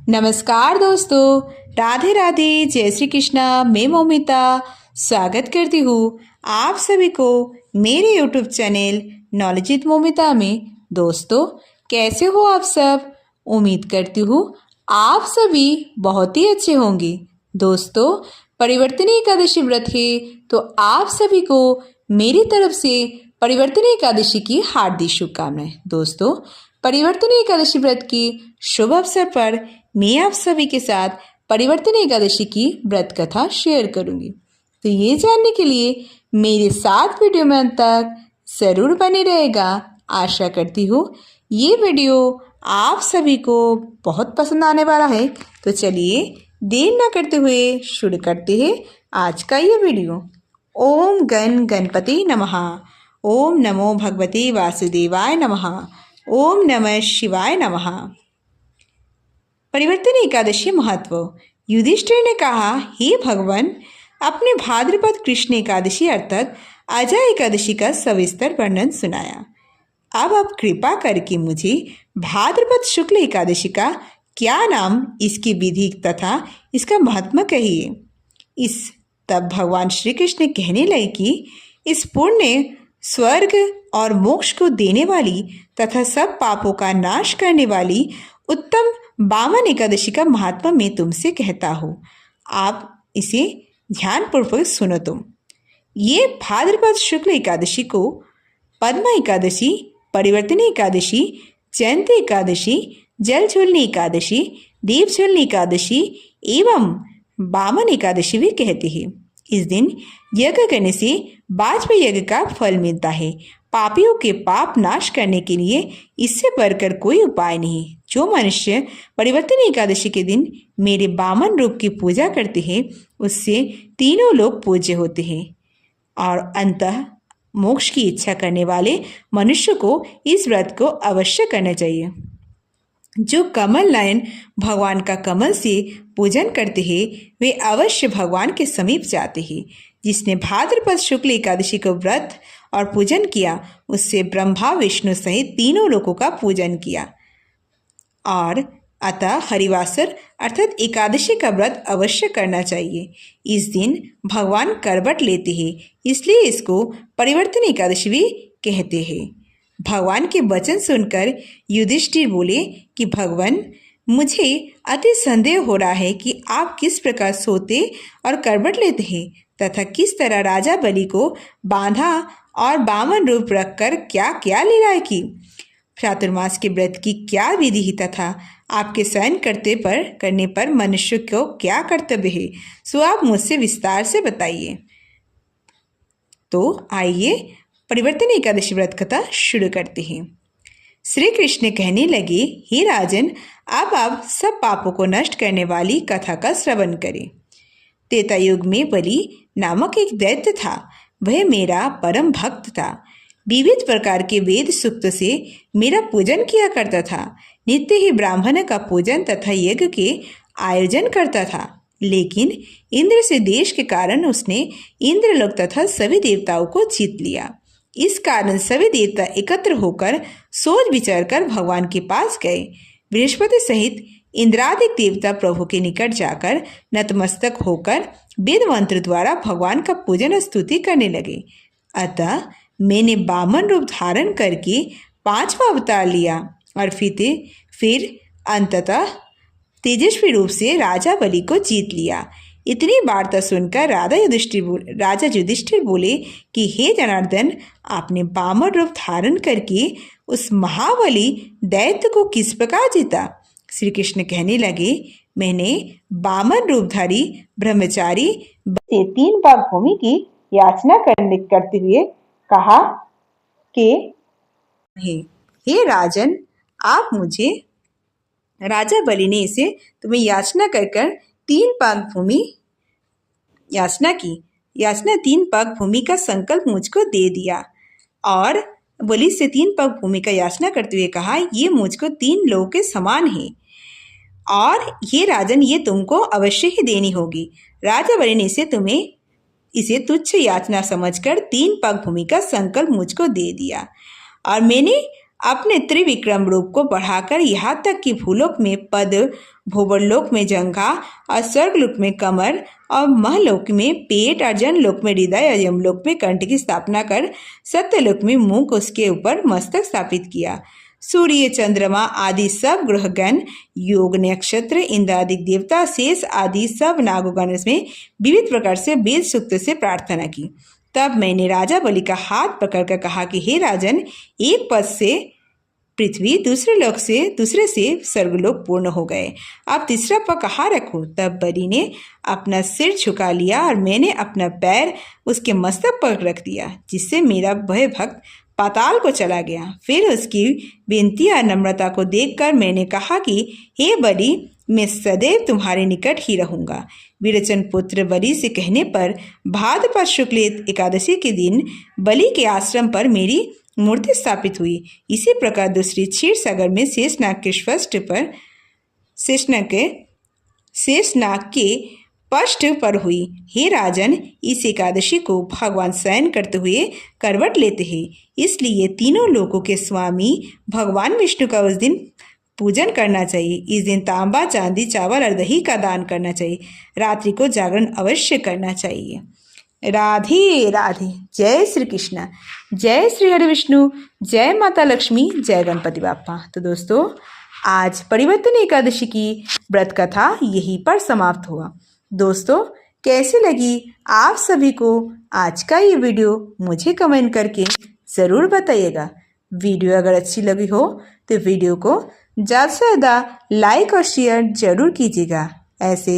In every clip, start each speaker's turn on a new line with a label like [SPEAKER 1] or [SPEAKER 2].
[SPEAKER 1] नमस्कार दोस्तों, राधे राधे, जय श्री कृष्णा। मैं मोमिता स्वागत करती हूँ आप सभी को मेरे YouTube channel knowledge with Momita में। दोस्तों, कैसे हो आप सब? उम्मीद करती हूँ आप सभी बहुत ही अच्छे होंगे। दोस्तों, परिवर्तनी एकादशी व्रत है तो आप सभी को मेरी तरफ से परिवर्तनी एकादशी की हार्दिक शुभकामनाएं। दोस्तों, परिवर्तनी एकादशी व्रत की शुभ अवसर पर मैं आप सभी के साथ परिवर्तनी एकादशी की व्रत कथा शेयर करूंगी। तो ये जानने के लिए मेरे साथ वीडियो में अंत तक जरूर बने रहेगा। आशा करती हूँ ये वीडियो आप सभी को बहुत पसंद आने वाला है। तो चलिए देर न करते हुए शुरू करते हैं आज का ये वीडियो। ओम गण गणपति नमः। ओम नमो भगवते वासुदेवाय नमः। ओम नमः शिवाय नमः। परिवर्तनी एकादशी महत्व। युधिष्ठिर ने कहा, हे भगवान, अपने भाद्रपद कृष्ण एकादशी अर्थात अजय एकादशी का सविस्तर वर्णन सुनाया। अब आप कृपा करके मुझे भाद्रपद शुक्ल एकादशी का क्या नाम, इसकी विधि तथा इसका महात्मा कहिए। तब भगवान श्री कृष्ण कहने लगे कि इस पुण्य, स्वर्ग और मोक्ष को देने वाली तथा सब पापों का नाश करने वाली उत्तम वामन एकादशी का महात्मा मैं तुमसे कहता हूँ। आप इसे ध्यानपूर्वक सुनो। ये भाद्रपद शुक्ल एकादशी को पद्मा एकादशी, परिवर्तनी एकादशी, जयंती एकादशी, जल झूलनी एकादशी, दीप झूलनी एकादशी एवं वामन एकादशी भी कहते हैं। इस दिन यज्ञ करने से वाजपेयी यज्ञ का फल मिलता है। पापियों के पाप नाश करने के लिए इससे बढ़कर कोई उपाय नहीं। जो मनुष्य परिवर्तनी एकादशी के दिन मेरे वामन रूप की पूजा करते हैं उससे तीनों लोग पूज्य होते हैं और अंततः मोक्ष की इच्छा करने वाले मनुष्य को इस व्रत को अवश्य करना चाहिए। जो कमल नयन भगवान का कमल से पूजन करते हैं वे अवश्य भगवान के समीप जाते हैं। जिसने भाद्रपद शुक्ल एकादशी को व्रत और पूजन किया उससे ब्रह्मा विष्णु सहित तीनों लोगों का पूजन किया। और अतः हरिवासर अर्थात एकादशी का व्रत अवश्य करना चाहिए। इस दिन भगवान करवट लेते हैं, इसलिए इसको परिवर्तन एकादशी भी कहते हैं। भगवान के वचन सुनकर युधिष्ठिर बोले कि भगवान, मुझे अति संदेह हो रहा है कि आप किस प्रकार सोते और करवट लेते हैं तथा किस तरह राजा बलि को बांधा और वामन रूप रखकर क्या क्या लीलाएं की। चातुर्मास के व्रत की क्या विधि तथा आपके शयन करने पर मनुष्य को क्या कर्तव्य है, सो आप मुझसे विस्तार से बताइए। तो आइए परिवर्तन एकादशी व्रत कथा शुरू करते हैं। श्री कृष्ण कहने लगे, हे राजन, अब आप सब पापों को नष्ट करने वाली कथा का श्रवण करें। त्रेता युग में बलि नामक एक दैत्य था। वह मेरा परम भक्त था। विविध प्रकार के वेद सूक्त से मेरा पूजन किया करता था। नित्य ही ब्राह्मण का पूजन तथा यज्ञ के आयोजन करता था। लेकिन इंद्र से देश के कारण उसने इंद्रलोक तथा सभी देवताओं को जीत लिया। इस कारण सभी देवता एकत्र होकर सोच विचार कर भगवान के पास गए। बृहस्पति सहित इंद्रादिक देवता प्रभु के निकट जाकर नतमस्तक होकर वेद मंत्र द्वारा भगवान का पूजन स्तुति करने लगे। अतः मैंने वामन रूप धारण करके 5वां अवतार लिया और फिर अंततः तेजस्वी रूप से राजा बलि को जीत लिया। इतनी वार्ता सुनकर राजा युधिष्ठिर बोले कि हे जनार्दन, आपने वामन रूप धारण करके उस महाबली दैत्य को किस प्रकार जीता। श्री कृष्ण कहने लगे, मैंने वामन रूपधारी ब्रह्मचारी से 3 भाग भूमि की याचना करते हुए कहा कि हे राजन, आप मुझे, राजा बलि ने इसे तुम्हें याचना कर 3 भाग भूमि याचना की। 3 भाग भूमि का संकल्प मुझको दे दिया और बलि से 3 भाग भूमि का याचना करते हुए कहा, ये मुझको 3 लोगों के समान है और ये राजन, ये तुमको अवश्य ही देनी होगी। राजा बलि ने इसे तुच्छ याचना समझकर 3 भाग भूमि का संकल्प मुझको दे दिया और मैंने अपने त्रिविक्रम रूप को बढ़ाकर यहाँ तक कि भूलोक में पद, भूवर्लोक में जंघा और स्वर्गलोक में कमर और महलोक में पेट और जनलोक में हृदय और यमलोक में कंठ की स्थापना कर सत्यलोक में मुख उसके ऊपर मस्तक स्थापित किया। सूर्य, चंद्रमा आदि सब ग्रहगण, योग, नक्षत्र, इंद्र आदि देवता, शेष आदि सब नागोगण में विविध प्रकार से वेद सूक्त से प्रार्थना की। तब मैंने राजा बलि का हाथ पकड़कर कहा कि हे राजन, एक पद से पृथ्वी, दूसरे से स्वर्गलोक पूर्ण हो गए, अब तीसरा पग कहाँ रखूं? तब बलि ने अपना सिर झुका लिया और मैंने अपना पैर उसके मस्तक पर रख दिया, जिससे मेरा भय भक्त पाताल को चला गया। फिर उसकी विनती और नम्रता को देखकर मैंने कहा कि हे बलि, मैं सदैव तुम्हारे निकट ही रहूंगा। विरोचन पुत्र बलि से कहने पर भाद्रपद शुक्ल एकादशी के दिन बलि के आश्रम पर मेरी मूर्ति स्थापित हुई। इसी प्रकार दूसरी क्षीर सागर में शेषनाग के पृष्ठ पर हुई। हे राजन, इस एकादशी को भगवान शयन करते हुए करवट लेते हैं, इसलिए तीनों लोकों के स्वामी भगवान विष्णु का उस दिन पूजन करना चाहिए। इस दिन तांबा, चांदी, चावल और दही का दान करना चाहिए। रात्रि को जागरण अवश्य करना चाहिए। राधे राधे। जय श्री कृष्ण, जय श्री हरि विष्णु, जय माता लक्ष्मी, जय गणपति बाप्पा। तो दोस्तों, आज परिवर्तन एकादशी की व्रत कथा यहीं पर समाप्त हुआ। दोस्तों, कैसी लगी आप सभी को आज का ये वीडियो मुझे कमेंट करके ज़रूर बताइएगा। वीडियो अगर अच्छी लगी हो तो वीडियो को ज़्यादा से ज़्यादा लाइक और शेयर जरूर कीजिएगा। ऐसे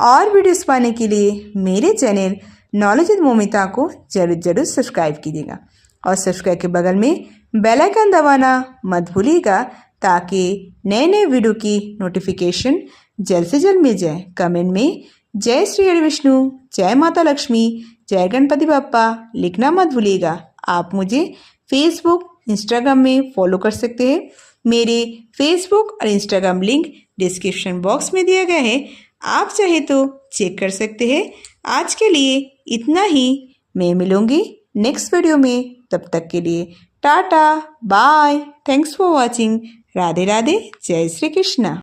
[SPEAKER 1] और वीडियोस पाने के लिए मेरे चैनल नॉलेज विद मोमिता को जरूर सब्सक्राइब कीजिएगा और सब्सक्राइब के बगल में बेल आइकन दबाना मत भूलिएगा, ताकि नए वीडियो की नोटिफिकेशन जल्द से जल्द मिल जाए। कमेंट में जय श्री हरि विष्णु, जय माता लक्ष्मी, जय गणपति बाप्पा लिखना मत भूलिएगा। आप मुझे फेसबुक, इंस्टाग्राम में फॉलो कर सकते हैं। मेरे फेसबुक और इंस्टाग्राम लिंक डिस्क्रिप्शन बॉक्स में दिया गया है, आप चाहे तो चेक कर सकते हैं। आज के लिए इतना ही, मैं मिलूंगी नेक्स्ट वीडियो में। तब तक के लिए tata, bye, thanks for watching. Radhe Radhe, जय श्री कृष्णा।